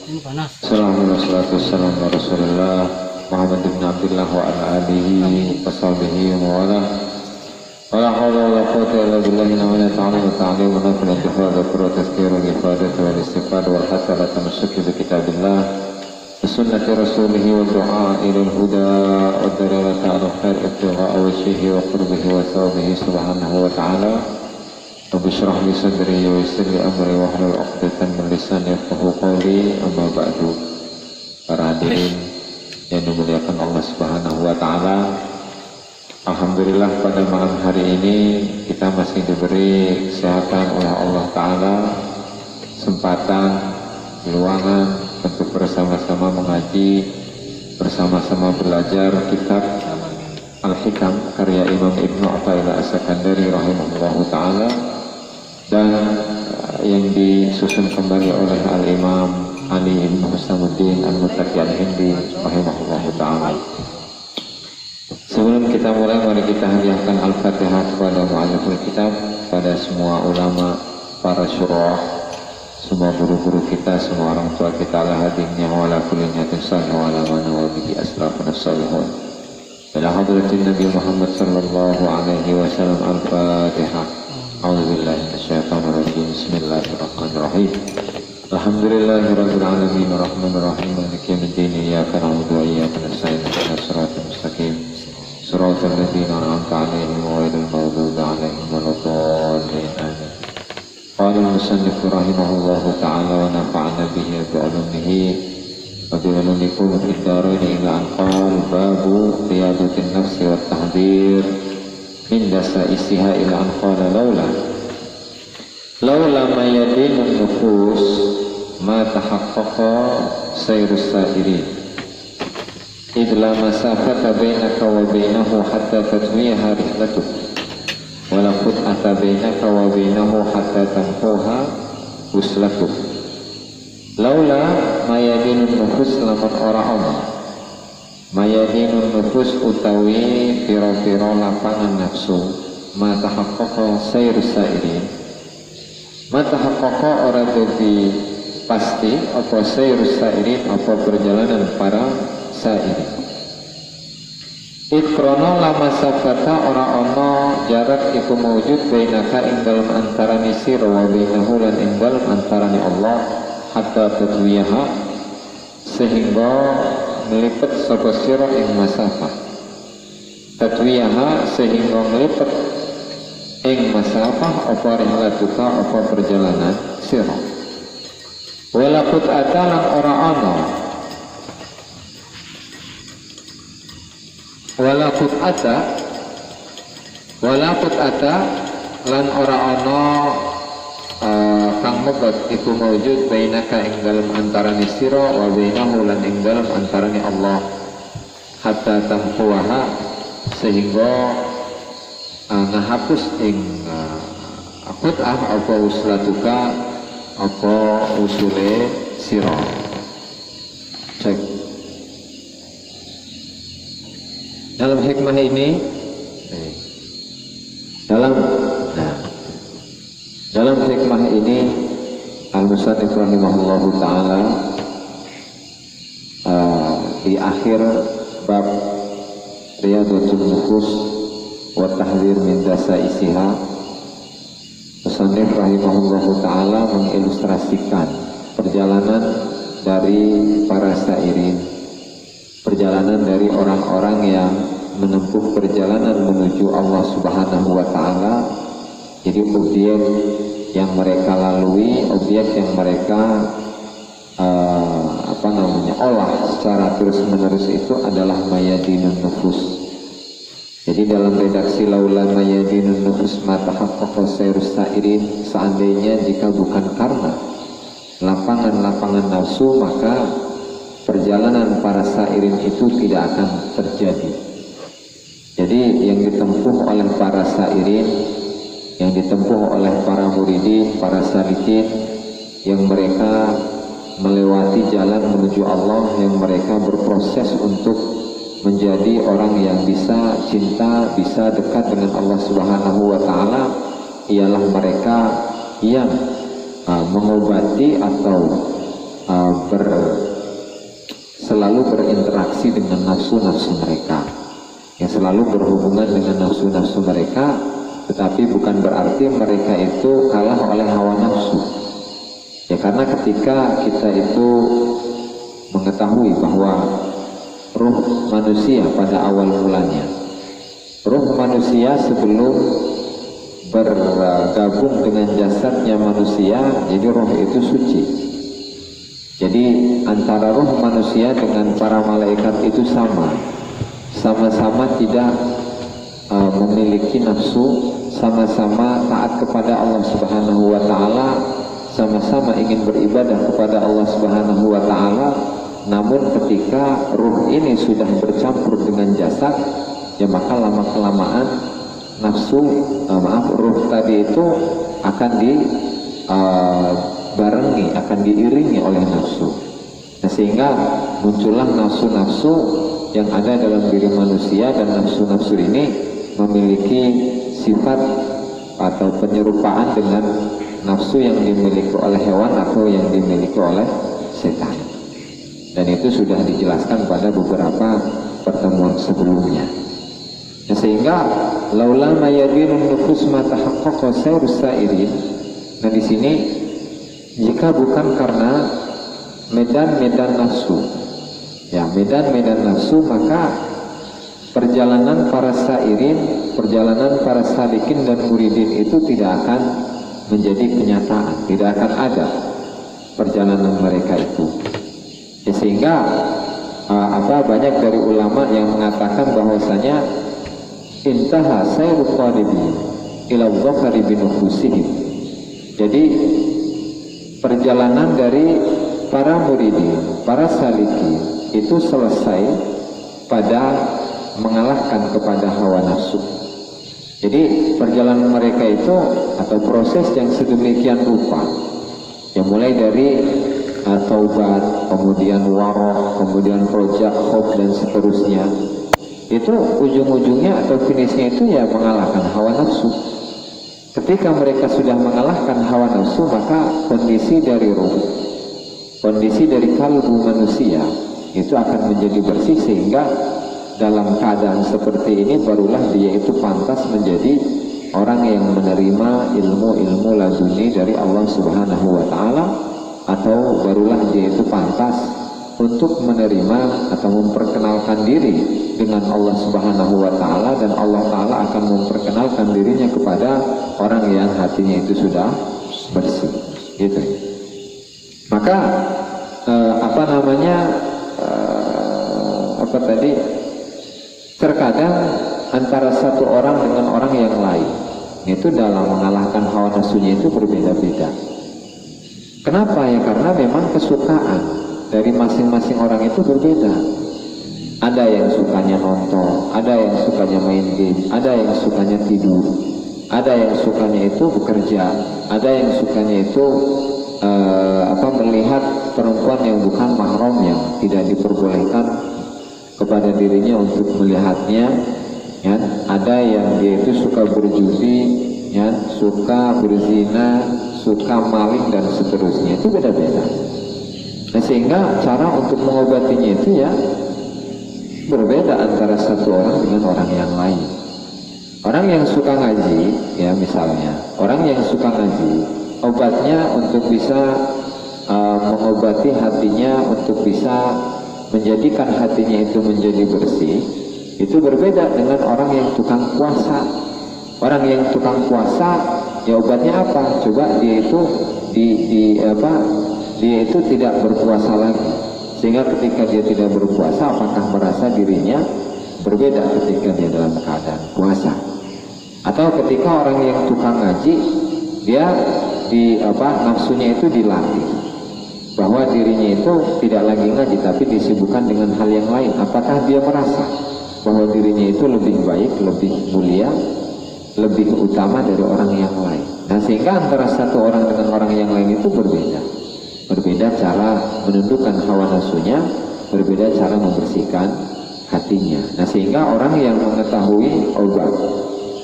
Ini panas. Assalamualaikum warahmatullahi wabarakatuh. Muhammad bin Abdullah wa ala alihi wa sahbihi wa wala. Wala hawla wala quwwata illa billahi al-'aliyyil 'azim wa ta'lim wa naf'al intifad wa qurrat tazkir wa ifadah wa istifad wa hasala tamassuki bi kitabillah wa sunnati rasulih wa du'a ila al-huda wa dalalata ala khair ibtigha'a wajhihi wa qurbihi wa thawabihi subhanahu wa ta'ala. Rabbi shrah li sadri wa yassir li amri wa hlul 'uqdatam min lisani yafqahu qawli. Amma ba'du. Para hadirin yang dimuliakan Allah Subhanahu wa taala, alhamdulillah pada malam hari ini kita masih diberi kesehatan oleh Allah taala, kesempatan, luangan untuk bersama-sama mengaji, bersama-sama belajar kitab Al-Hikam karya Imam Ibnu Athaillah As-Sakandari rahimahullahu taala, dan yang disusun kembali oleh Al-Imam Ali ibn Husamuddin Al-Muttaqi Al-Hindi rahimahullahu ta'ala. Sebelum kita mulai, mari kita hadiahkan Al-Fatihah kepada mu'alliful kitab, pada semua ulama, para syurah, semua guru-guru kita, semua orang tua kita, ala hadihnya wa ala kulli niyatin salih wa ala mana wa bihi asrafun as-salihun. Ila hadratin Nabi Muhammad sallallahu alaihi wasallam. Al-Fatihah. A'udzubillahi minasyaitonir rajim. Bismillahirrahmanirrahim. Alhamdulillahirabbil alamin arrahmanir rahim maliki yaumiddin iyyaka na'budu wa iyyaka nasta'in ihdinas siratal mustaqim siratal ladzina an'amta 'alaihim ghairil maghdubi 'alaihim waladdallin amin. Qala al-musannif rahimahullahu ta'ala wa nafa'ana bihi wa bi'ulumihi wa bi'ulumikum fid dharain ila an qala babu qiyadatin nafsi wat tahdhir min dasaisiha ila an qala laula ma yadinun nufus ma tahaqqaqa sayrus sa'irin idla masafata bainaka wa bainahu hatta tatwiha rihlatuh wa laqad ata bainaka wa bainahu hatta tamhuha uslatuh. Laula ma yadinun nufus lamun ora ana ma yadinun nufus utawi pira-pira lapangan nafsu ma tahaqqaqa sayrus sa'irin mata hakoko ora dadi pasti apa sayrus sairin apa perjalanan para sairin. Ikrono lama safata ora ono jarak iku mawujud bainaka ing dalem antarane sira wa bainahu lan ing dalem antarane Allah hatta tadwiyaha sehingga melipet sapa sira ing masafah. Tadwiyaha sehingga melipet ing masafah apa rihlatuka apa perjalanan sira. Walaqad atalan ora ana walaqad ata lan ora ana kang mebet iku mawujud bainaka ing dalem antarane sira wa bainahu lan ing dalem antarane Allah hatta tamhuha sehingga ngahapus ing qut'ah apa uslatuka apa usule sira. Cek dalam hikmah ini dalam hikmah ini al-musannif rahimahullahu ta'ala di akhir bab Riyadatul Nufus wa tahdzir min dasaisiha, musannif rahimahullahu ta'ala mengilustrasikan perjalanan dari para sairin, perjalanan dari orang-orang yang menempuh perjalanan menuju Allah Subhanahu wa ta'ala. Jadi objek yang mereka lalui, objek yang mereka olah secara terus-menerus itu adalah mayadinun nufus. Jadi dalam redaksi laula mayadinun nufus ma tahaqqaqa sayrus sairin, seandainya jika bukan karena lapangan-lapangan nafsu maka perjalanan para sairin itu tidak akan terjadi. Jadi yang ditempuh oleh para sairin, yang ditempuh oleh para muridin, para salikin, yang mereka melewati jalan menuju Allah, yang mereka berproses untuk menjadi orang yang bisa cinta, bisa dekat dengan Allah Subhanahu wa ta'ala, ialah mereka yang mengobati atau selalu berinteraksi dengan nafsu-nafsu mereka, yang selalu berhubungan dengan nafsu-nafsu mereka, tetapi bukan berarti mereka itu kalah oleh hawa nafsu. Ya, karena ketika kita itu mengetahui bahwa ruh manusia pada awal mulanya, ruh manusia sebelum bergabung dengan jasadnya manusia, jadi roh itu suci. Jadi antara roh manusia dengan para malaikat itu sama-sama tidak memiliki nafsu, sama-sama taat kepada Allah Subhanahu wa Ta'ala, sama-sama ingin beribadah kepada Allah Subhanahu wa Ta'ala. Namun ketika ruh ini sudah bercampur dengan jasad, ya maka lama-kelamaan nafsu, ruh tadi itu akan dibarengi, akan diiringi oleh nafsu. Nah, sehingga muncullah nafsu-nafsu yang ada dalam diri manusia, dan nafsu-nafsu ini memiliki sifat atau penyerupaan dengan nafsu yang dimiliki oleh hewan atau yang dimiliki oleh setan. Dan itu sudah dijelaskan pada beberapa pertemuan sebelumnya. Nah, sehingga laula mayadinun nufus ma tahaqqaqa sayrus sairin. Nah, di sini jika bukan karena medan-medan nafsu, ya medan-medan nafsu, maka perjalanan para sairin, perjalanan para salikin dan muridin itu tidak akan menjadi kenyataan, tidak akan ada perjalanan mereka itu. Ya, sehingga banyak dari ulama yang mengatakan bahwasanya intaha sayrul qalibin ila dhafari bi nufusihim. Jadi perjalanan dari para muridin, para saliki itu selesai pada mengalahkan kepada hawa nafsu. Jadi perjalanan mereka itu atau proses yang sedemikian rupa, yang mulai dari taubat, kemudian warok, kemudian rojak, khof dan seterusnya, itu ujung-ujungnya atau finishnya itu ya mengalahkan hawa nafsu. Ketika mereka sudah mengalahkan hawa nafsu, maka kondisi dari ruh, kondisi dari kalbu manusia itu akan menjadi bersih, sehingga dalam keadaan seperti ini barulah dia itu pantas menjadi orang yang menerima ilmu-ilmu laduni dari Allah Subhanahu wa Ta'ala, atau barulah dia itu pantas untuk menerima atau memperkenalkan diri dengan Allah Subhanahu wa Ta'ala, dan Allah Ta'ala akan memperkenalkan dirinya kepada orang yang hatinya itu sudah bersih. Gitu. Maka terkadang antara satu orang dengan orang yang lain itu dalam mengalahkan hawa nafsunya itu berbeda-beda. Kenapa ya? Karena memang kesukaan dari masing-masing orang itu berbeda. Ada yang sukanya nonton, ada yang sukanya main game, ada yang sukanya tidur, ada yang sukanya itu bekerja, ada yang sukanya itu melihat perempuan yang bukan mahram, yang tidak diperbolehkan kepada dirinya untuk melihatnya, ya. Ada yang dia itu suka berjudi, ya, suka berzina, suka maling dan seterusnya. Itu beda-beda. Nah, sehingga cara untuk mengobatinya itu ya berbeda antara satu orang dengan orang yang lain. Orang yang suka ngaji, ya misalnya, orang yang suka ngaji, obatnya untuk bisa mengobati hatinya, untuk bisa menjadikan hatinya itu menjadi bersih, itu berbeda dengan orang yang tukang puasa. Orang yang tukang puasa, ya obatnya apa? Coba dia itu dia itu tidak berpuasa lagi, sehingga ketika dia tidak berpuasa, apakah merasa dirinya berbeda ketika dia dalam keadaan puasa? Atau ketika orang yang tukang ngaji, dia nafsunya itu dilatih bahwa dirinya itu tidak lagi ngaji tapi disibukkan dengan hal yang lain, apakah dia merasa bahwa dirinya itu lebih baik, lebih mulia, lebih utama dari orang yang lain? Nah, sehingga antara satu orang dengan orang yang lain itu berbeda cara menundukkan hawa nafsunya, berbeda cara membersihkan hatinya. Nah, sehingga orang yang mengetahui obat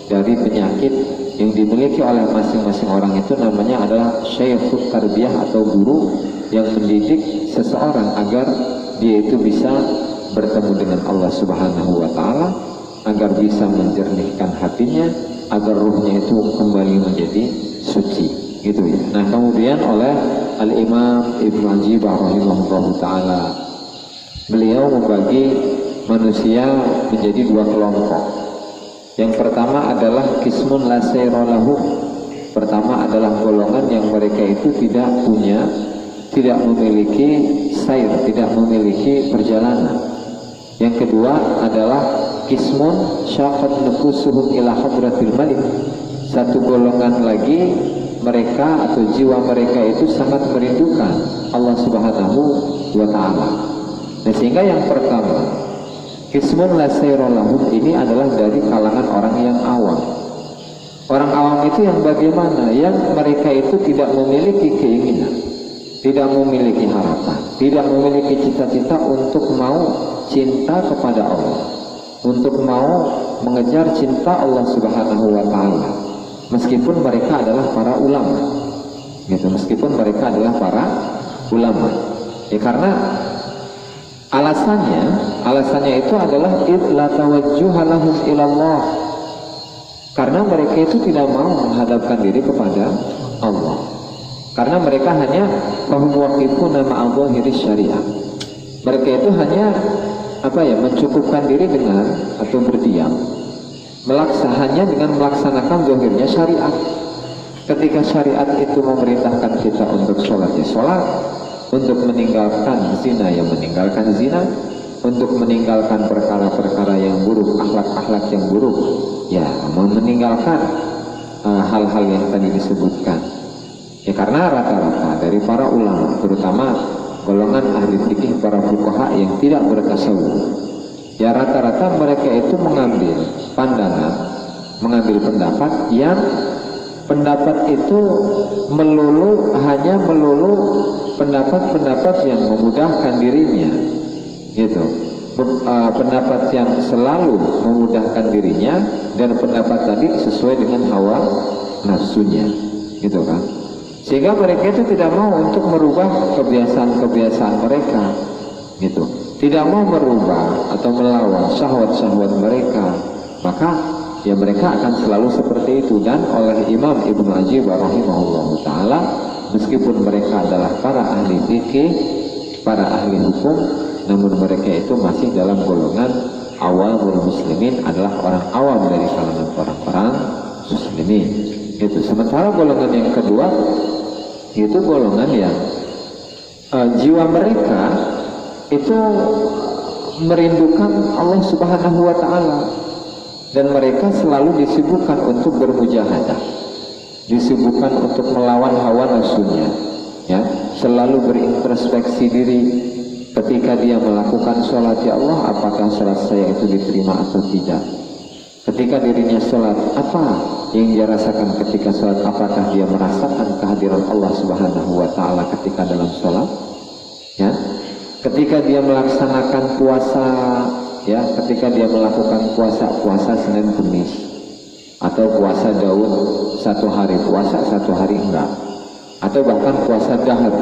dari penyakit yang dimiliki oleh masing-masing orang itu namanya adalah syaikhut tarbiyah atau guru yang mendidik seseorang agar dia itu bisa bertemu dengan Allah Subhanahu wa Ta'ala, agar bisa menjernihkan hatinya, agar ruhnya itu kembali menjadi suci, gitu ya. Nah, kemudian oleh Al-Imam Ibnu Ajibah rahimahullah ta'ala, beliau membagi manusia menjadi dua kelompok. Yang pertama adalah kismun la sayra lahu. Pertama adalah golongan yang mereka itu tidak memiliki sayr, tidak memiliki perjalanan. Yang kedua adalah kismun syaqat nufusuhum ila hadratil malik. Satu golongan lagi, mereka atau jiwa mereka itu sangat merindukan Allah Subhanahu wa Ta'ala. Nah, sehingga yang pertama, kismun la sayra lahum ini adalah dari kalangan orang yang awam. Orang awam itu yang bagaimana? Yang mereka itu tidak memiliki keinginan, tidak memiliki harapan, tidak memiliki cita-cita untuk mau cinta kepada Allah, untuk mau mengejar cinta Allah Subhanahu wa Ta'ala, meskipun mereka adalah para ulama, gitu. Meskipun mereka adalah para ulama, ya, karena alasannya itu adalah la tawajjuha lahum ilallah, karena mereka itu tidak mau menghadapkan diri kepada Allah, karena mereka hanya fahum waqifuna ma'adh-dhahiri syariah. Mereka itu hanya mencukupkan diri dengan atau berdiam, hanya dengan melaksanakan zahirnya syariat. Ketika syariat itu memerintahkan kita untuk sholat, ya sholat, untuk meninggalkan zina, ya meninggalkan zina, untuk meninggalkan perkara-perkara yang buruk, akhlak-akhlak yang buruk, ya meninggalkan hal-hal yang tadi disebutkan. Ya, karena rata-rata dari para ulama, terutama golongan ahli fikih, para fuqaha yang tidak bertasawuf, ya rata-rata mereka itu mengambil pandangan, mengambil pendapat yang pendapat itu hanya melulu pendapat-pendapat yang memudahkan dirinya, gitu. Pendapat yang selalu memudahkan dirinya, dan pendapat tadi sesuai dengan hawa nafsunya, gitu kan. Sehingga mereka itu tidak mau untuk merubah kebiasaan-kebiasaan mereka, gitu. Tidak mau merubah atau melawan syahwat-syahwat mereka. Maka ya mereka akan selalu seperti itu. Dan oleh Imam Ibnu Ajibah rahimahullah ta'ala, meskipun mereka adalah para ahli fikih, para ahli hukum, namun mereka itu masih dalam golongan awamul muslimin, adalah orang awam dari kalangan orang-orang muslimin, gitu. Sementara golongan yang kedua itu golongan yang jiwa mereka itu merindukan Allah Subhanahu wa Ta'ala, dan mereka selalu disibukkan untuk bermujahadah, disibukkan untuk melawan hawa nafsunya, ya, selalu berintrospeksi diri. Ketika dia melakukan sholat, ya Allah, apakah sholat saya itu diterima atau tidak? Ketika dirinya sholat, apa yang dia rasakan ketika sholat? Apakah dia merasakan kehadiran Allah Subhanahu wa Ta'ala ketika dalam sholat? Ya, ketika dia melaksanakan puasa, ya, ketika dia melakukan puasa Senin Kemis, atau puasa Daud, satu hari puasa, satu hari enggak, atau bahkan puasa dahar,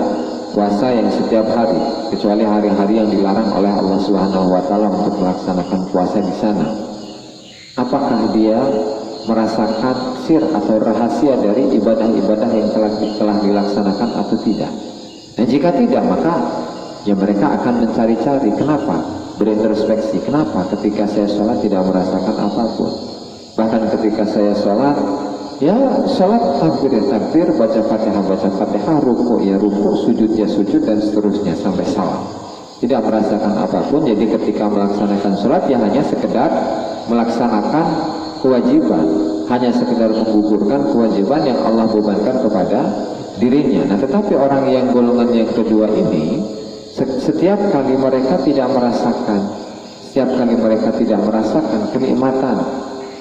puasa yang setiap hari, kecuali hari-hari yang dilarang oleh Allah Subhanahu wa Ta'ala untuk melaksanakan puasa di sana. Apakah dia merasakan sir atau rahasia dari ibadah-ibadah yang telah dilaksanakan atau tidak? Dan jika tidak, maka ya mereka akan mencari-cari. Kenapa? Berintrospeksi. Kenapa ketika saya sholat tidak merasakan apapun? Bahkan ketika saya sholat, ya sholat takbir ya takbir, baca fatihah, ruku ya ruku, sujud ya sujud, dan seterusnya sampai salam. Tidak merasakan apapun. Jadi ketika melaksanakan sholat ya hanya sekedar melaksanakan kewajiban, hanya sekedar menggugurkan kewajiban yang Allah bebankan kepada dirinya. Nah, tetapi orang yang golongan yang kedua ini, setiap kali mereka tidak merasakan kenikmatan,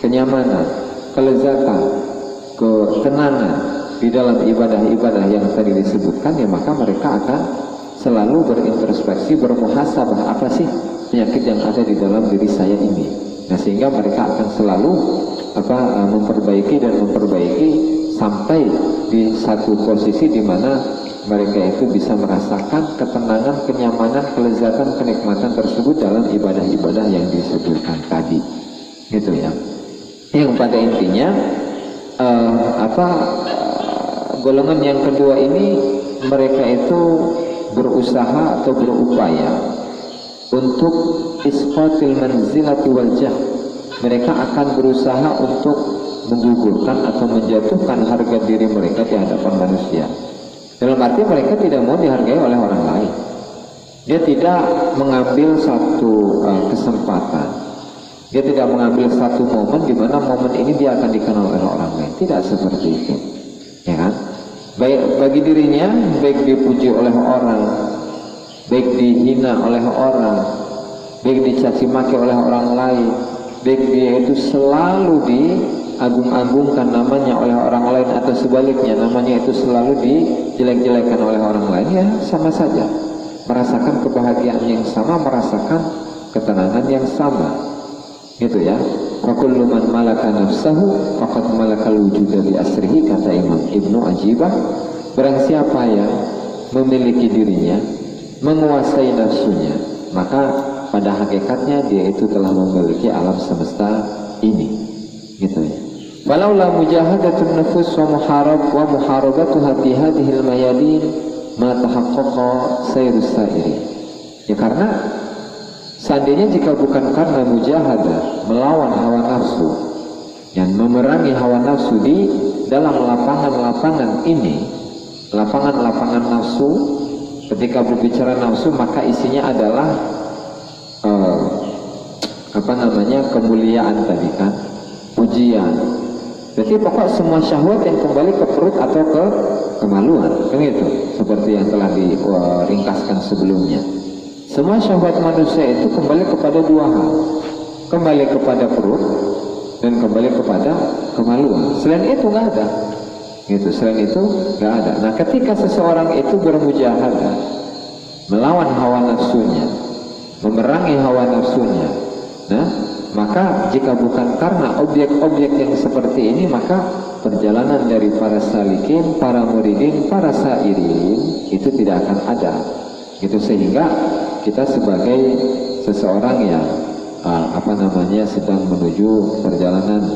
kenyamanan, kelezatan, ketenangan di dalam ibadah-ibadah yang tadi disebutkan, ya maka mereka akan selalu berintrospeksi, bermuhasabah, apa sih penyakit yang ada di dalam diri saya ini. Nah, sehingga mereka akan selalu memperbaiki sampai di satu posisi di mana mereka itu bisa merasakan ketenangan, kenyamanan, kelezatan, kenikmatan tersebut dalam ibadah-ibadah yang disebutkan tadi, gitu ya. Yang pada intinya golongan yang kedua ini mereka itu berusaha atau berupaya untuk isqatil manzilati wal jah. Mereka akan berusaha untuk menggugurkan atau menjatuhkan harga diri mereka di hadapan manusia. Dalam arti mereka tidak mau dihargai oleh orang lain. Dia tidak mengambil satu kesempatan. Dia tidak mengambil satu momen di mana momen ini dia akan dikenal oleh orang lain. Tidak seperti itu, ya kan? Baik bagi dirinya, baik dipuji oleh orang, baik dihina oleh orang, baik dicaci maki oleh orang lain, baik dia itu selalu diagung-agungkan namanya oleh orang lain atau sebaliknya namanya itu selalu dijelek-jelekan oleh orang lain, ya sama saja. Merasakan kebahagiaan yang sama, merasakan ketenangan yang sama, gitu ya. Wa kullu man malaka nafsahu faqad malakal wujuda bi asrihi, kata Imam Ibnu Ajibah. Barang siapa yang memiliki dirinya, menguasai nafsunya, maka pada hakikatnya dia itu telah memiliki alam semesta ini, gitu ya. Walaula mujahadatun nafus wa muharabatuha fi hadhihi al-mayadin ma tahaqqaqa sayrus sairi. Ya karena seandainya jika bukan karena mujahadah, melawan hawa nafsu dan memerangi hawa nafsu di dalam lapangan-lapangan ini, lapangan-lapangan nafsu, ketika berbicara nafsu maka isinya adalah kemuliaan tadi kan, pujian. Jadi pokok semua syahwat yang kembali ke perut atau ke kemaluan, kan itu seperti yang telah diringkaskan sebelumnya. Semua syahwat manusia itu kembali kepada dua hal, kembali kepada perut dan kembali kepada kemaluan. Selain itu nggak ada, gitu. Selain itu nggak ada. Nah, ketika seseorang itu bermujahadah, melawan hawa nafsunya, memerangi hawa nafsunya, nah maka jika bukan karena objek-objek yang seperti ini, maka perjalanan dari para salikin, para muridin, para sairin itu tidak akan ada. Itu sehingga kita sebagai seseorang yang sedang menuju perjalanan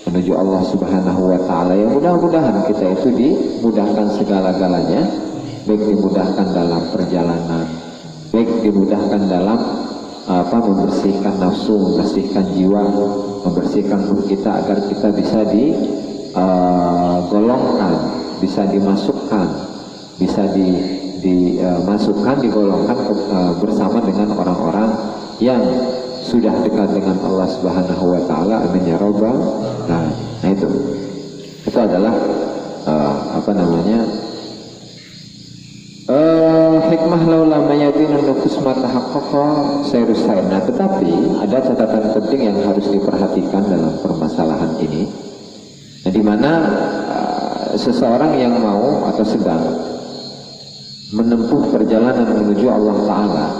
menuju Allah Subhanahu wa taala, yang mudah-mudahan kita itu dimudahkan segala-galanya, baik dimudahkan dalam perjalanan, baik dimudahkan dalam membersihkan nafsu, membersihkan jiwa, membersihkan ruh kita agar kita bisa digolongkan, bisa dimasukkan, bisa dimasukkan, digolongkan bersama dengan orang-orang yang sudah dekat dengan Allah Subhanahu wa taala. Amin ya rabbal. Nah itu adalah hikmah laula mayadinun nufus matahaqqaqa sayrus sair. Nah, tetapi ada catatan penting yang harus diperhatikan dalam permasalahan ini. Nah, di mana seseorang yang mau atau sedang menempuh perjalanan menuju Allah Ta'ala,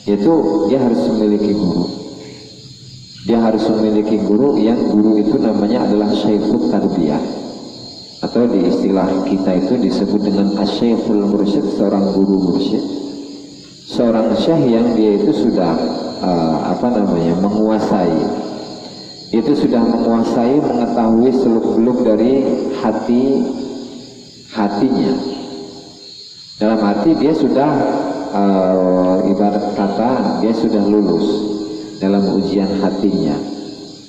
yaitu dia harus memiliki guru. Dia harus memiliki guru yang guru itu namanya adalah syekhut tarbiyah, atau di istilah kita itu disebut dengan asy-syekhul mursyid, seorang guru mursyid, seorang syekh yang dia itu sudah menguasai, itu sudah menguasai, mengetahui seluk-beluk dari hatinya. Dalam arti dia sudah ibarat kata dia sudah lulus dalam ujian hatinya,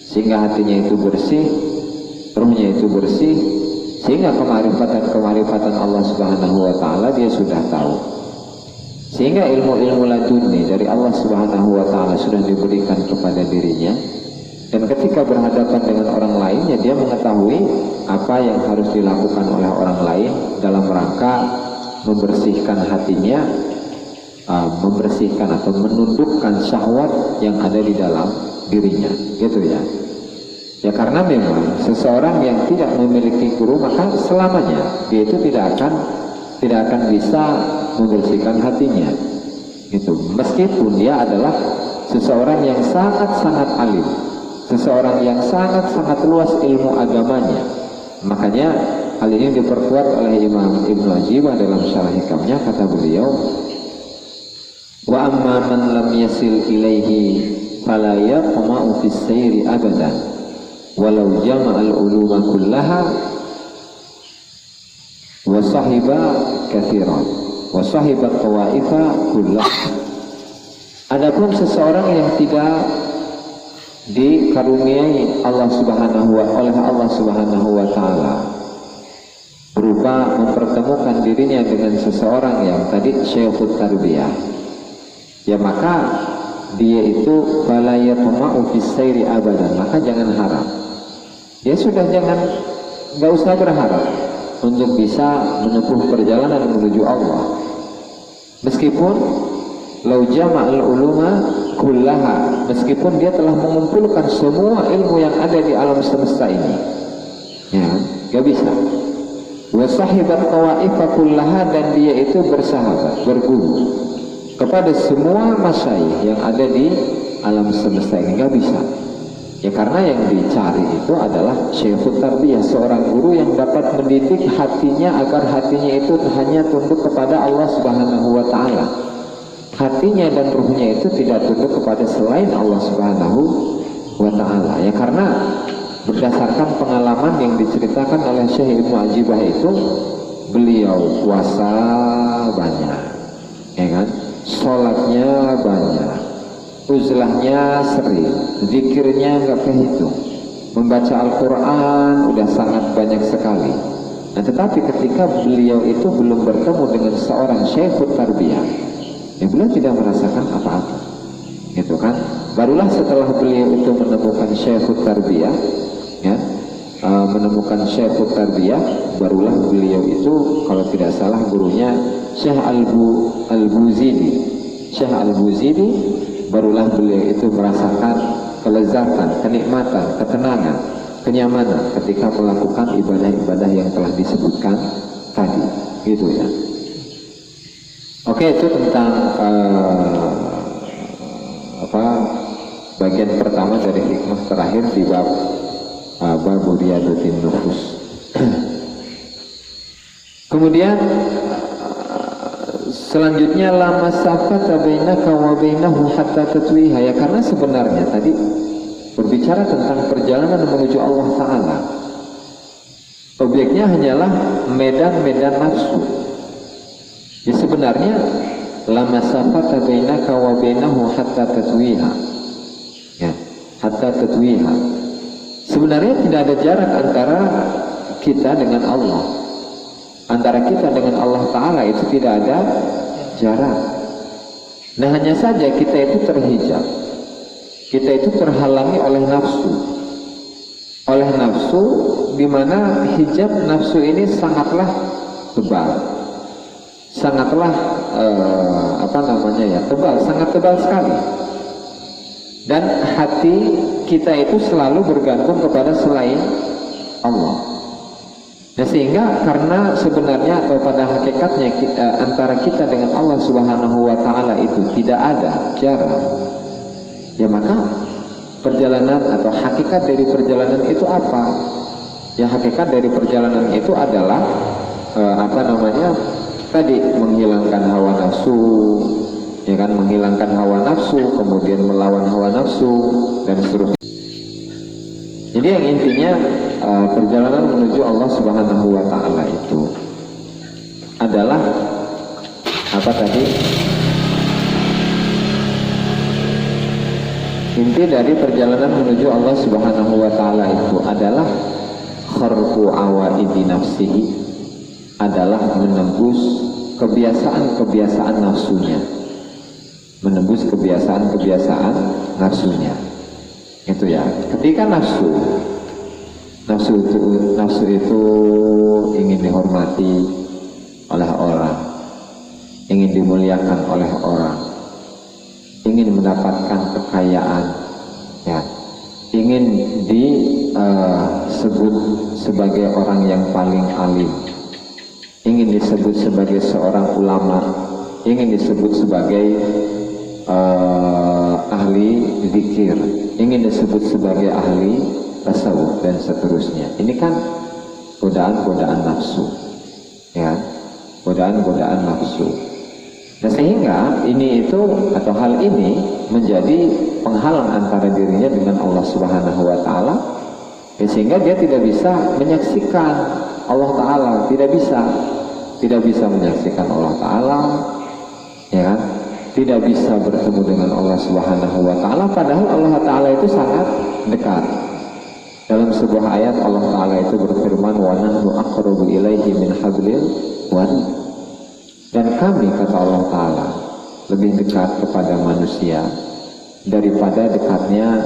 sehingga hatinya itu bersih, ruhnya itu bersih, sehingga kemarifatan Allah Subhanahu wa taala dia sudah tahu, sehingga ilmu-ilmu laduni dari Allah Subhanahu wa taala sudah diberikan kepada dirinya, dan ketika berhadapan dengan orang lain ya dia mengetahui apa yang harus dilakukan oleh orang lain dalam rangka membersihkan hatinya, membersihkan atau menundukkan syahwat yang ada di dalam dirinya, gitu ya. Ya karena memang seseorang yang tidak memiliki guru maka selamanya dia itu tidak akan bisa membersihkan hatinya. Itu meskipun dia adalah seseorang yang sangat-sangat alim, seseorang yang sangat-sangat luas ilmu agamanya. Makanya Hal ini diperkuat oleh Imam Ibnu Ajibah dalam syarah hikamnya, kata beliau, wa amma man lam yasil ilaihi fala yaqma'u fis sayri abadan walau jama'al uluma kullaha wa sahiba katsiran wa sahiba tawaifa kullaha. Adapun seseorang yang tidak dikaruniai oleh Allah Subhanahu wa taala berupa mempertemukan dirinya dengan seseorang yang tadi syekhut tarbiyah, ya maka dia itu fala yatma'u fis sayri abadan, maka jangan harap. Ya sudah, nggak usah berharap untuk bisa menempuh perjalanan menuju Allah. Meskipun lau jama'al uluma kullaha, meskipun dia telah mengumpulkan semua ilmu yang ada di alam semesta ini, ya gak bisa. Wa sahibat tawaifa kullaha, dan dia itu bersahabat, berguru kepada semua masyayikh yang ada di alam semesta ini, gak bisa. Ya karena yang dicari itu adalah syekhut tarbiyah, seorang guru yang dapat mendidik hatinya agar hatinya itu hanya tunduk kepada Allah Subhanahu wa taala. Hatinya dan ruhnya itu tidak tunduk kepada selain Allah Subhanahu wa ta'ala. Ya karena berdasarkan pengalaman yang diceritakan oleh Syekh Ibnu Ajibah itu, beliau puasa banyak, ya kan, sholatnya banyak, uzlahnya sering, zikirnya nggak kehitung, membaca Al-Quran udah sangat banyak sekali. Nah tetapi ketika beliau itu belum bertemu dengan seorang syekhut tarbiyah, ya beliau tidak merasakan apa-apa, gitu kan. Barulah setelah beliau itu menemukan syekhut tarbiyah, ya, menemukan syekhut tarbiyah, barulah beliau itu kalau tidak salah gurunya Syekh Al-Buzidi. Syekh Al-Buzidi, barulah beliau itu merasakan kelezatan, kenikmatan, ketenangan, kenyamanan ketika melakukan ibadah-ibadah yang telah disebutkan tadi, gitu ya. Oke, itu tentang bagian pertama dari hikmah terakhir di bab Riyadatin Nufus. Kemudian selanjutnya la masafata bainaka wa bainahu hatta tatwiha, ya karena sebenarnya tadi berbicara tentang perjalanan menuju Allah Ta'ala, objeknya hanyalah medan-medan nafsu. Ya sebenarnya la masafata bainaka wa bainahu hatta tatwiha, ya hatta tatwiha, sebenarnya tidak ada jarak antara kita dengan Allah, antara kita dengan Allah Ta'ala itu tidak ada jarak. Nah hanya saja kita itu terhijab, kita itu terhalangi oleh nafsu, di mana hijab nafsu ini sangatlah tebal, sangatlah tebal, sangat tebal sekali. Dan hati kita itu selalu bergantung kepada selain Allah. Nah sehingga karena sebenarnya atau pada hakikatnya antara kita dengan Allah Subhanahu wa ta'ala itu tidak ada jarak, ya maka perjalanan atau hakikat dari perjalanan itu apa? Ya hakikat dari perjalanan itu adalah tadi menghilangkan hawa nafsu, ya kan, menghilangkan hawa nafsu, kemudian melawan hawa nafsu dan seterusnya. Jadi yang intinya perjalanan menuju Allah Subhanahu wa ta'ala itu adalah apa tadi? Inti dari perjalanan menuju Allah Subhanahu wa ta'ala itu adalah kharqu awaidi nafsihi, adalah menembus kebiasaan-kebiasaan nafsunya, menembus kebiasaan-kebiasaan nafsunya. Itu ya, ketika nafsu itu ingin dihormati oleh orang, ingin dimuliakan oleh orang, ingin mendapatkan kekayaan, ya, ingin disebut sebagai orang yang paling alim, ingin disebut sebagai seorang ulama, ingin disebut sebagai ahli zikir, ingin disebut sebagai ahli tasawuf dan seterusnya. Ini kan godaan-godaan nafsu, ya, godaan-godaan nafsu. Nah, sehingga ini itu atau hal ini menjadi penghalang antara dirinya dengan Allah Subhanahu wa taala, ya, sehingga dia tidak bisa menyaksikan Allah taala, tidak bisa menyaksikan Allah taala, ya kan? Tidak bisa bertemu dengan Allah Subhanahu wa taala, padahal Allah taala itu sangat dekat. Dalam sebuah ayat Allah taala itu berfirman, wa nahnu aqrabu ilaihi min hablil warid. Dan kami, kata Allah taala, lebih dekat kepada manusia daripada dekatnya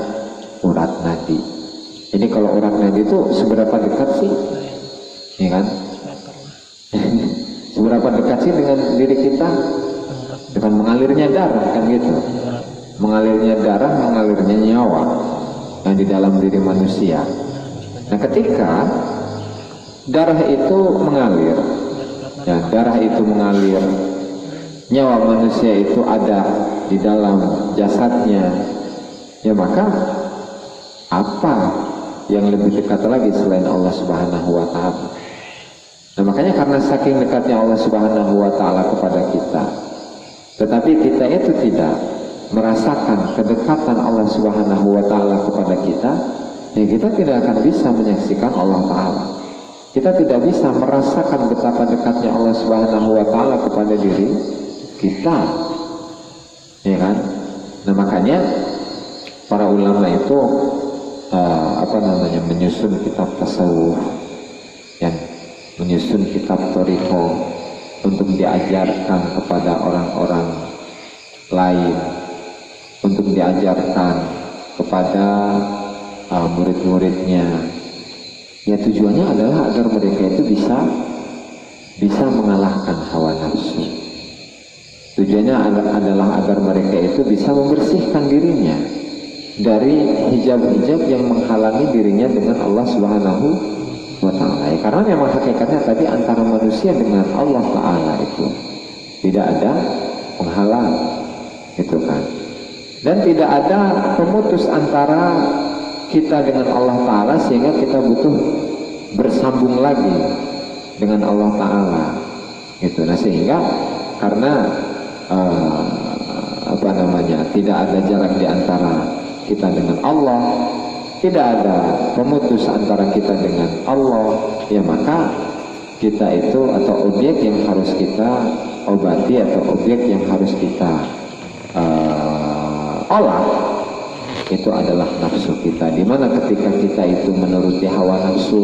urat nadi. Ini kalau urat nadi itu seberapa dekat sih? Ya kan? Seberapa dekat sih dengan diri kita? Dengan mengalirnya darah, kan gitu. Mengalirnya darah, mengalirnya nyawa yang di dalam diri manusia. Nah, ketika darah itu mengalir, ya, darah itu mengalir, nyawa manusia itu ada di dalam jasadnya, ya, maka apa yang lebih dekat lagi selain Allah Subhanahu wa taala? Nah, makanya karena saking dekatnya Allah Subhanahu wa taala kepada kita, tetapi kita itu tidak merasakan kedekatan Allah Subhanahu wa taala kepada kita, ya, kita tidak akan bisa menyaksikan Allah taala. Kita tidak bisa merasakan betapa dekatnya Allah Subhanahu wa taala kepada diri kita. Ya kan? Nah, makanya para ulama itu menyusun kitab tasawuf, yang menyusun kitab thariqah untuk diajarkan kepada orang-orang lain, untuk diajarkan kepada murid-muridnya. Ya, tujuannya adalah agar mereka itu bisa mengalahkan hawa nafsu. Tujuannya adalah agar mereka itu bisa membersihkan dirinya dari hijab-hijab yang menghalangi dirinya dengan Allah Subhanahu wa taala. Ya, karena memang hakikatnya tadi antara manusia dengan Allah taala itu tidak ada penghalang, gitu kan. Dan tidak ada pemutus antara kita dengan Allah taala sehingga kita butuh bersambung lagi dengan Allah taala, gitu. Nah, sehingga karena tidak ada jarak di antara kita dengan Allah, tidak ada pemutus antara kita dengan Allah, ya, maka kita itu atau objek yang harus kita obati atau objek yang harus kita olah itu adalah nafsu kita. Dimana ketika kita itu menuruti hawa nafsu,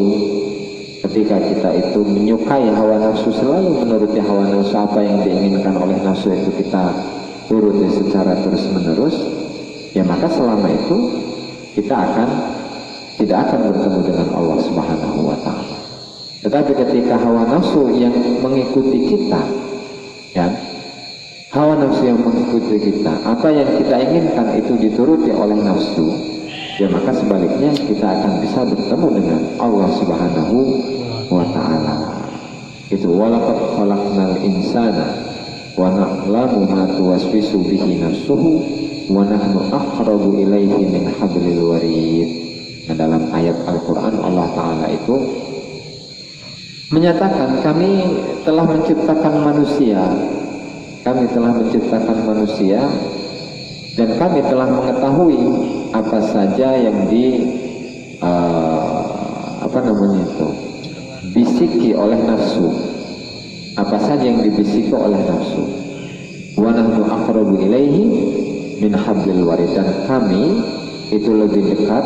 ketika kita itu menyukai hawa nafsu, selalu menuruti hawa nafsu, apa yang diinginkan oleh nafsu itu kita turuti secara terus menerus, ya, maka selama itu kita tidak akan bertemu dengan Allah Subhanahu wa taala. Tetapi ketika hawa nafsu yang mengikuti kita, ya, hawa nafsu yang mengikuti kita, apa yang kita inginkan itu dituruti oleh nafsu, ya, maka sebaliknya kita akan bisa bertemu dengan Allah Subhanahu wa taala. Itu walaqad khalaqnal insana wa na'lamu ma tuwaswisu bihi nafsuhu wa nahnu aqrabu ilaihi min hablil warid. Nah, dalam ayat Al-Quran Allah Ta'ala itu menyatakan kami telah menciptakan manusia, dan kami telah mengetahui apa saja yang bisiki oleh nafsu, apa saja yang dibisiki oleh nafsu. Wa nahnu aqrabu ilaihi min hablil warid, dan kami itu lebih dekat,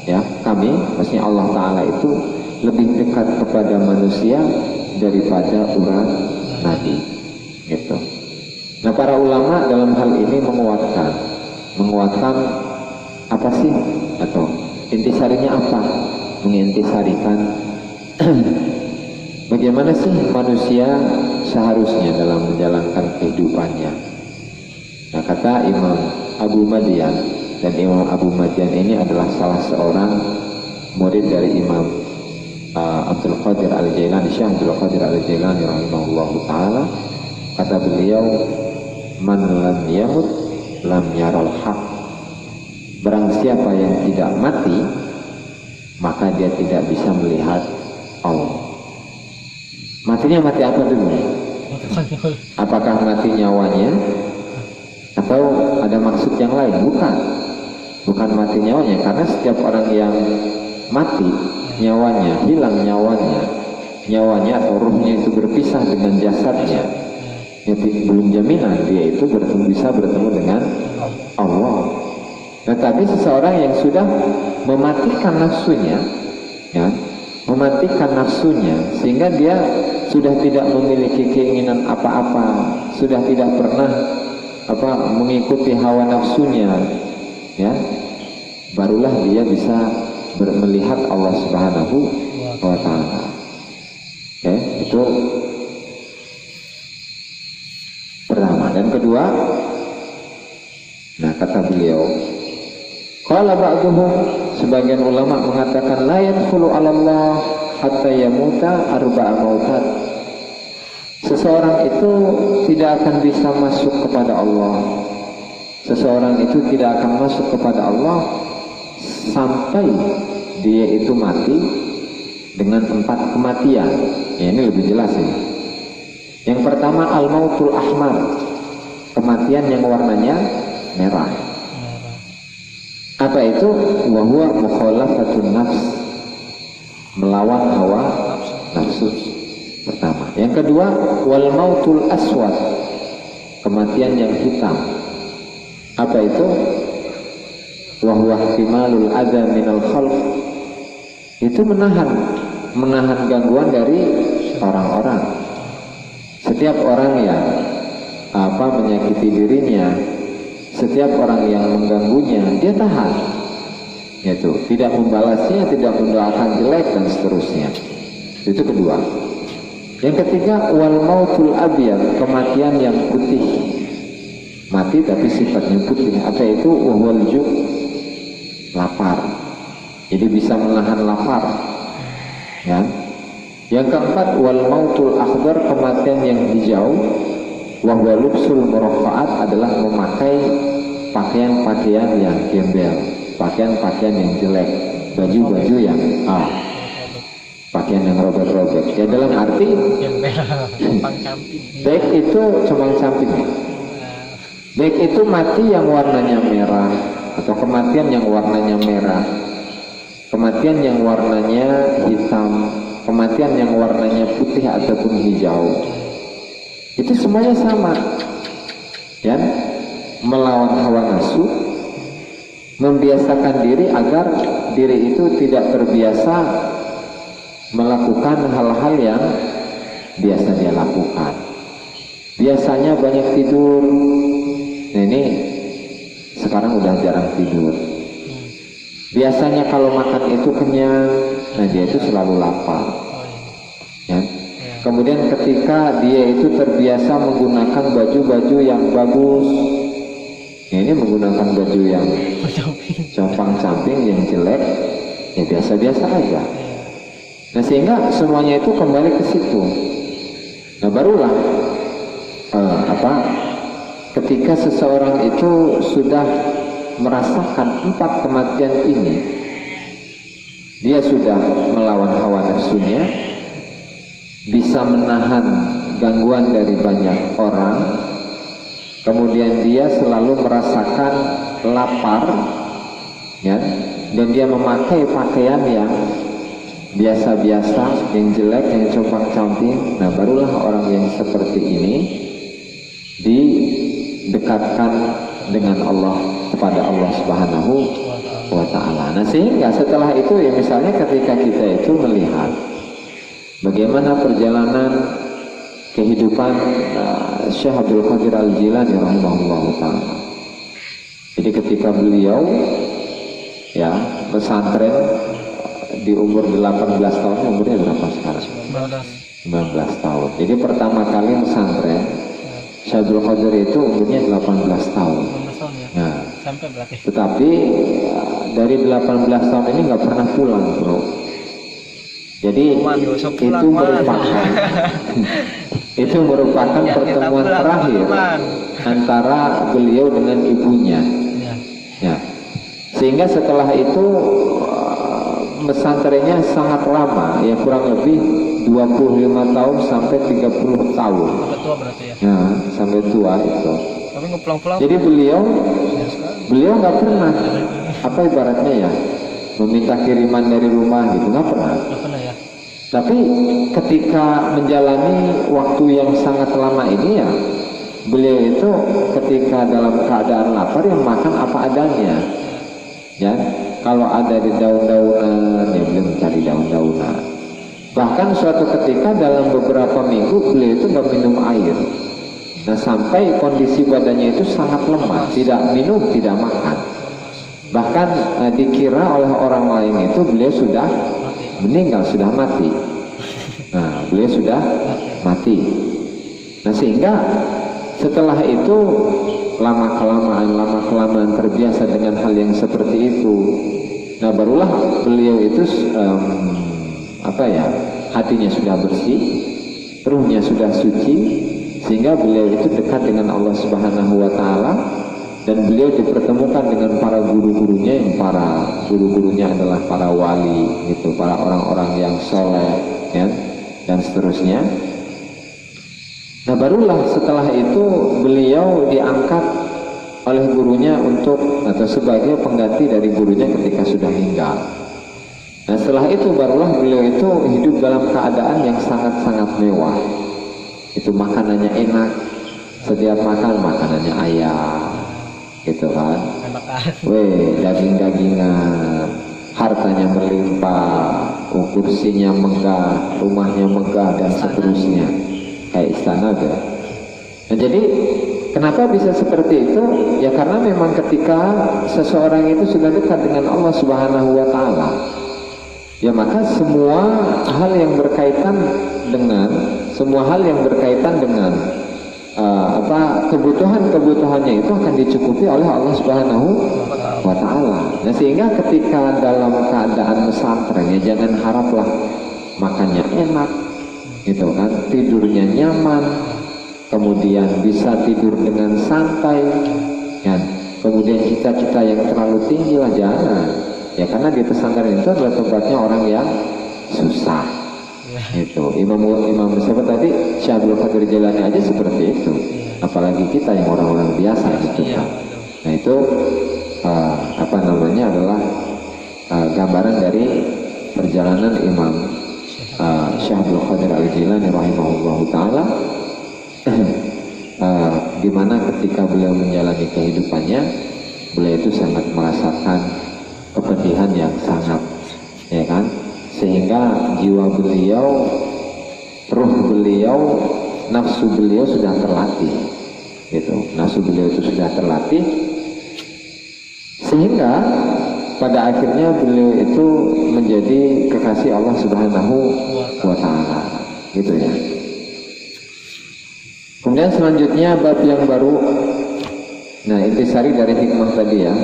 ya, kami maksudnya Allah Ta'ala itu lebih dekat kepada manusia daripada urat nadi, gitu. Nah, para ulama dalam hal ini menguatkan apa sih, atau intisarinya apa, mengintisarikan bagaimana sih manusia seharusnya dalam menjalankan kehidupannya. Nah, kata Imam Abu Madian, dan Imam Abu Madian ini adalah salah seorang murid dari Imam Abdul Qadir Al-Jailani, Syekh Abdul Qadir Al-Jailani rahimahullahu ta'ala. Kata beliau, man lam yamut lam yaral haq. Barang siapa yang tidak mati, maka dia tidak bisa melihat Allah. Matinya mati apa dulu? Apakah mati nyawanya atau ada maksud yang lain? Bukan mati nyawanya, karena setiap orang yang mati nyawanya, hilang nyawanya atau ruhnya itu berpisah dengan jasadnya, ya, belum jaminan dia itu bisa bertemu dengan Allah. Tetapi seseorang yang sudah mematikan nafsunya, ya, sehingga dia sudah tidak memiliki keinginan apa-apa, sudah tidak pernah mengikuti hawa nafsunya, ya, barulah dia bisa melihat Allah Subhanahu wa Ta'ala. Oke, itu pertama. Dan kedua, nah kata beliau, qala ba'duhum, sebagian ulama mengatakan la yadkhulu 'ala Allah hatta yamuta arba'a mautat. Seseorang itu tidak akan bisa masuk kepada Allah. Seseorang itu tidak akan masuk kepada Allah sampai dia itu mati dengan 4 kematian. Ya, ini lebih jelas ini. Yang pertama al-mautul ahmar, kematian yang warnanya merah. Apa itu? Wa huwa mukhalafatun nafs, melawan hawa nafsu. Pertama. Yang kedua wal mautul aswad, kematian yang hitam. Apa itu? Wa huwa ihtimalul adza minal khalq, itu menahan gangguan dari orang-orang. Setiap orang yang menyakiti dirinya, setiap orang yang mengganggunya, dia tahan, yaitu tidak membalasnya, tidak mendoakan jelek dan seterusnya. Itu kedua. Yang ketiga wal mautul abyad, kematian yang putih, mati tapi sifatnya putih. Apa itu? Wal ju', lapar, jadi bisa menahan lapar, ya. Yang keempat wal mautul akhdar, kematian yang hijau. Wa huwa lubsul murafa'at, adalah memakai pakaian-pakaian yang gembel, pakaian-pakaian yang jelek, baju-baju yang pakaian yang robek-robek. Ya, dalam arti baik itu compang-camping, baik itu mati yang warnanya merah atau kematian yang warnanya merah, kematian yang warnanya hitam, kematian yang warnanya putih ataupun hijau, itu semuanya sama, ya, melawan hawa nafsu, membiasakan diri agar diri itu tidak terbiasa melakukan hal-hal yang biasa dia lakukan. Biasanya banyak tidur, nah ini sekarang udah jarang tidur. Biasanya kalau makan itu kenyang, nah dia itu selalu lapar, ya. Kemudian ketika dia itu terbiasa menggunakan baju-baju yang bagus, ya, ini menggunakan baju yang compang-camping, yang jelek, ya biasa-biasa aja. Nah, sehingga semuanya itu kembali ke situ. Nah, barulah ketika seseorang itu sudah merasakan 4 kematian ini, dia sudah melawan hawa nafsunya, bisa menahan gangguan dari banyak orang, kemudian dia selalu merasakan lapar, ya, dan dia memakai pakaian yang biasa-biasa, yang jelek, yang compang-camping. Nah, barulah orang yang seperti ini didekatkan dengan Allah, kepada Allah Subhanahu wa Ta'ala. Nah, sehingga setelah itu, ya, misalnya ketika kita itu melihat bagaimana perjalanan kehidupan Syekh Abdul Qadir Al-Jilani rahimahullahu ta'ala. Jadi ketika beliau, ya, pesantren di umur 18 tahun, umurnya berapa sekarang? 19 tahun. Jadi pertama kali pesantren Syekh Abdul Qadir itu umurnya 18 tahun. Nah, sampai berarti. Tetapi dari 18 tahun ini nggak pernah pulang, bro. Jadi itu merupakan pertemuan terakhir antara beliau dengan ibunya. Ya. Sehingga setelah itu pesantrennya sangat lama, ya kurang lebih 25 tahun sampai 30 tahun. Sampai tua berarti ya. Nah, sampai tua itu. Tapi ngepulang-pulang. Jadi beliau nggak pernah, apa ibaratnya ya, meminta kiriman dari rumah gitu, nggak pernah. Nggak pernah ya. Tapi ketika menjalani waktu yang sangat lama ini ya, beliau itu ketika dalam keadaan lapar yang makan apa adanya. Ya, kalau ada di daun-daunan, ya beliau mencari daun-daunan. Bahkan suatu ketika dalam beberapa minggu beliau itu nggak minum air. Nah, sampai kondisi badannya itu sangat lemah, tidak minum, tidak makan. Bahkan dikira oleh orang lain itu beliau sudah meninggal, sudah mati. Nah, beliau sudah mati. Nah, sehingga setelah itu lama kelamaan terbiasa dengan hal yang seperti itu. Nah, barulah beliau itu hatinya sudah bersih, ruhnya sudah suci, sehingga beliau itu dekat dengan Allah Subhanahu wa taala, dan beliau dipertemukan dengan para guru-gurunya, yang para guru-gurunya adalah para wali gitu, para orang-orang yang soleh ya, dan seterusnya. Nah, barulah setelah itu beliau diangkat oleh gurunya untuk atau sebagai pengganti dari gurunya ketika sudah meninggal. Nah, setelah itu barulah beliau itu hidup dalam keadaan yang sangat-sangat mewah. Itu makanannya enak, setiap makan makanannya ayam, gitu kan. Daging-dagingan, hartanya melimpah, kursinya megah, rumahnya megah, dan seterusnya. Kayak istana deh. Nah, jadi kenapa bisa seperti itu? Ya karena memang ketika seseorang itu sudah dekat dengan Allah Subhanahu wa taala, ya maka semua hal yang berkaitan dengan kebutuhannya itu akan dicukupi oleh Allah Subhanahu wa taala. Nah, sehingga ketika dalam keadaan pesantren, ya jangan haraplah makannya enak gitu kan, tidurnya nyaman, kemudian bisa tidur dengan santai kan, kemudian cita-cita yang terlalu tinggi lah, jangan. Ya karena di pesantren itu adalah tempatnya orang yang susah. Itu Imam siapa tadi, Syekh Abdul Qadir Jailani aja seperti itu. Apalagi kita yang orang-orang biasa gitu kan. Nah, itu adalah gambaran dari perjalanan Imam Syekh Abdul Qadir Al-Jailani rahimahullahu taala, di mana ketika beliau menjalani kehidupannya, beliau itu sangat merasakan kepedihan yang sangat, ya kan, sehingga jiwa beliau, ruh beliau, nafsu beliau sudah terlatih, gitu. Nafsu beliau itu sudah terlatih, sehingga pada akhirnya beliau itu menjadi kekasih Allah Subhanahu wa taala, gitu ya. Kemudian selanjutnya bab yang baru. Nah, intisari dari hikmah tadi ya.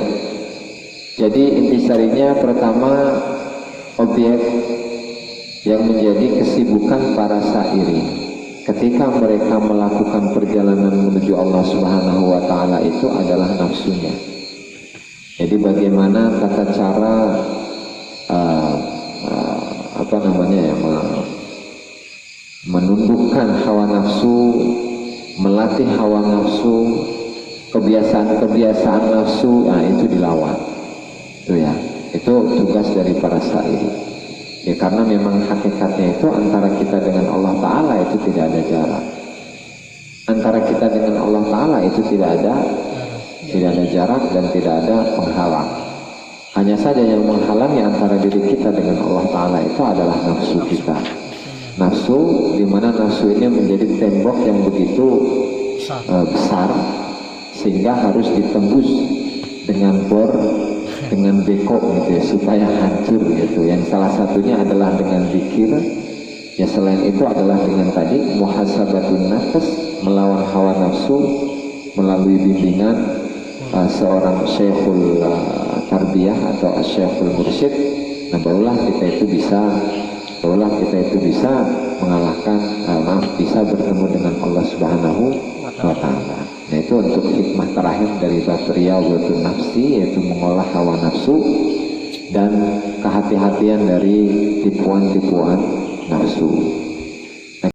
Jadi intisarinya pertama, objek yang menjadi kesibukan para syairi ketika mereka melakukan perjalanan menuju Allah Subhanahu wa taala itu adalah nafsunya. Jadi bagaimana tata cara menundukkan hawa nafsu, melatih hawa nafsu, kebiasaan-kebiasaan nafsu, nah itu dilawan. Itu ya, itu tugas dari para syairi. Ya karena memang hakikatnya itu antara kita dengan Allah Ta'ala itu tidak ada jarak. Antara kita dengan Allah Ta'ala itu tidak ada jarak dan tidak ada penghalang. Hanya saja yang menghalangi antara diri kita dengan Allah Ta'ala itu adalah nafsu kita. Nafsu, di mana nafsu ini menjadi tembok yang begitu besar, sehingga harus ditembus dengan bor, dengan beko gitu ya, supaya hancur gitu. Yang salah satunya adalah dengan zikir. Ya selain itu adalah dengan tadi muhasabatun nafs, melawan hawa nafsu melalui bimbingan seorang syekhul tarbiyah atau syekhul mursyid. Nah, barulah kita itu bisa mengalahkan, bisa bertemu dengan Allah Subhanahu wa taala. Nah, itu untuk hikmah terakhir dari bab Riyadhatun Nafsi, yaitu mengolah hawa nafsu dan kehati-hatian dari tipuan-tipuan nafsu.